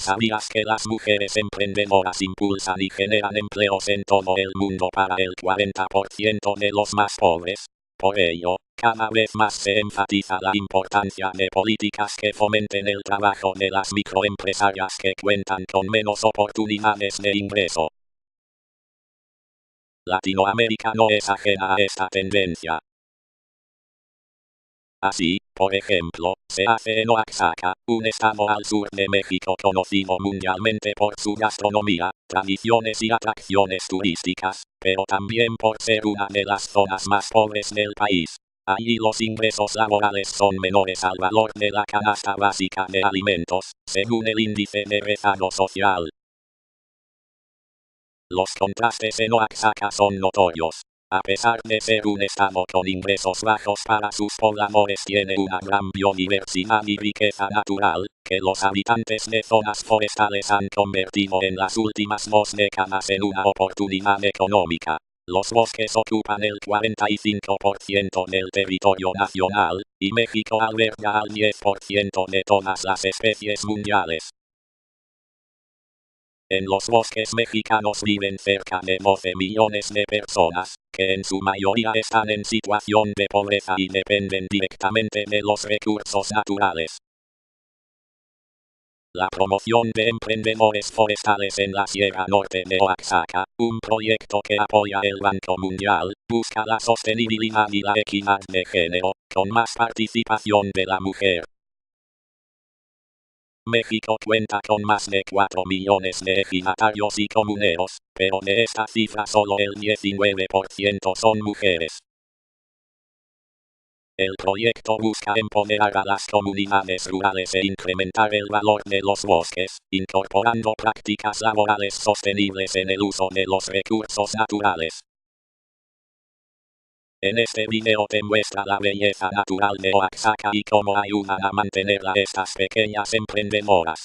¿Sabías que las mujeres emprendedoras impulsan y generan empleos en todo el mundo para el 40% de los más pobres? Por ello, cada vez más se enfatiza la importancia de políticas que fomenten el trabajo de las microempresarias que cuentan con menos oportunidades de ingreso. Latinoamérica no es ajena a esta tendencia. Así, por ejemplo, se hace en Oaxaca, un estado al sur de México conocido mundialmente por su gastronomía, tradiciones y atracciones turísticas, pero también por ser una de las zonas más pobres del país. Allí los ingresos laborales son menores al valor de la canasta básica de alimentos, según el índice de rezago social. Los contrastes en Oaxaca son notorios. A pesar de ser un estado con ingresos bajos para sus pobladores, tiene una gran biodiversidad y riqueza natural, que los habitantes de zonas forestales han convertido en las últimas 2 décadas en una oportunidad económica. Los bosques ocupan el 45% del territorio nacional, y México alberga al 10% de todas las especies mundiales. En los bosques mexicanos viven cerca de 12 millones de personas, que en su mayoría están en situación de pobreza y dependen directamente de los recursos naturales. La promoción de emprendedores forestales en la Sierra Norte de Oaxaca, un proyecto que apoya el Banco Mundial, busca la sostenibilidad y la equidad de género, con más participación de la mujer. México cuenta con más de 4 millones de ejidatarios y comuneros, pero de esta cifra solo el 19% son mujeres. El proyecto busca empoderar a las comunidades rurales e incrementar el valor de los bosques, incorporando prácticas laborales sostenibles en el uso de los recursos naturales. En este video te muestra la belleza natural de Oaxaca y cómo ayudan a mantenerla estas pequeñas emprendedoras.